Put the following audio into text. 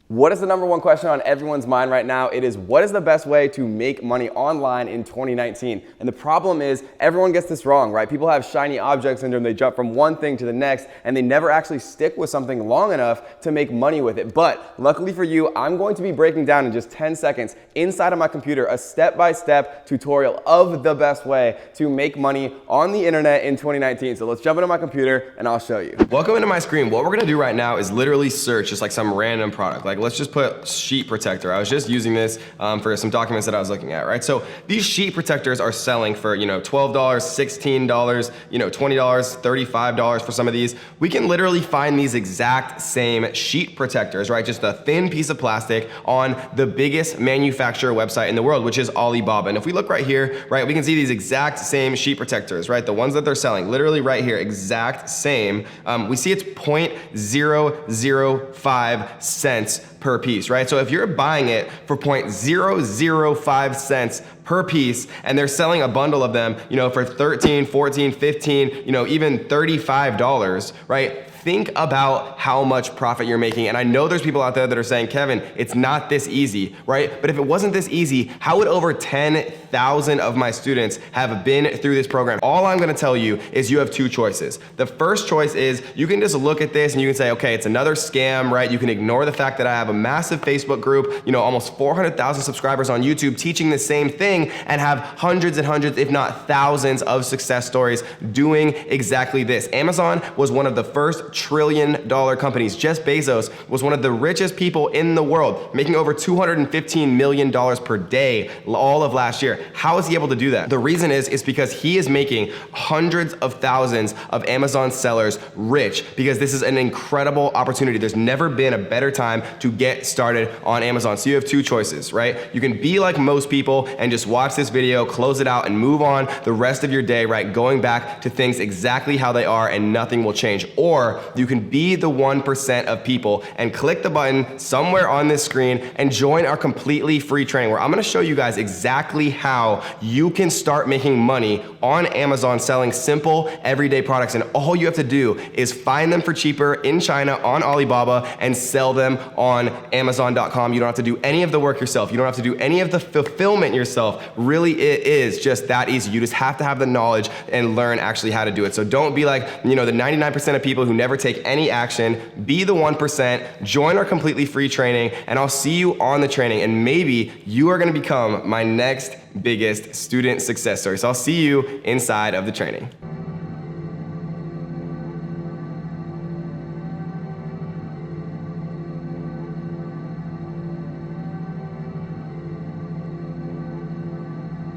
What is the number one question on everyone's mind right now? It is, what is the best way to make money online in 2019? And the problem is everyone gets this wrong, right? People have shiny object syndrome. They jump from one thing to the next and they never actually stick with something long enough to make money with it. But luckily for you, I'm going to be breaking down in just 10 seconds inside of my computer a step-by-step tutorial of the best way to make money on the internet in 2019. So let's jump into my computer and I'll show you. Welcome into my screen. What we're gonna do right now is literally search just like some random product. Like let's just put sheet protector. I was just using this for some documents that I was looking at, right? So these sheet protectors are selling for, $12, $16, $20, $35 for some of these. We can literally find these exact same sheet protectors, right? Just a thin piece of plastic on the biggest manufacturer website in the world, which is Alibaba. And if we look right here, right, we can see these exact same sheet protectors, right? The ones that they're selling, literally right here, exact same. We see it's 0.005 cents per piece, right? So if you're buying it for 0.005 cents per piece and they're selling a bundle of them, for 13, 14, 15, even $35, right? Think about how much profit you're making. And I know there's people out there that are saying, Kevin, it's not this easy, right? But if it wasn't this easy, how would over 10,000 of my students have been through this program? All I'm gonna tell you is you have two choices. The first choice is you can just look at this and you can say, okay, it's another scam, right? You can ignore the fact that I have a massive Facebook group, almost 400,000 subscribers on YouTube teaching the same thing and have hundreds and hundreds, if not thousands of success stories doing exactly this. Amazon was one of the first trillion-dollar companies. Jeff Bezos was one of the richest people in the world, making over $215 million per day all of last year. How is he able to do that? The reason is because he is making hundreds of thousands of Amazon sellers rich, because this is an incredible opportunity. There's never been a better time to get started on Amazon. So you have two choices, right? You can be like most people and just watch this video, close it out, and move on the rest of your day, right? Going back to things exactly how they are and nothing will change. Or you can be the 1% of people and click the button somewhere on this screen and join our completely free training where I'm gonna show you guys exactly how you can start making money on Amazon selling simple everyday products. And all you have to do is find them for cheaper in China on Alibaba and sell them on Amazon.com. You don't have to do any of the work yourself. You don't have to do any of the fulfillment yourself. Really, it is just that easy. You just have to have the knowledge and learn actually how to do it. So don't be like, the 99% of people who never take any action. Be the 1%, join our completely free training, and I'll see you on the training. And maybe you are gonna become my next biggest student success story. So I'll see you inside of the training.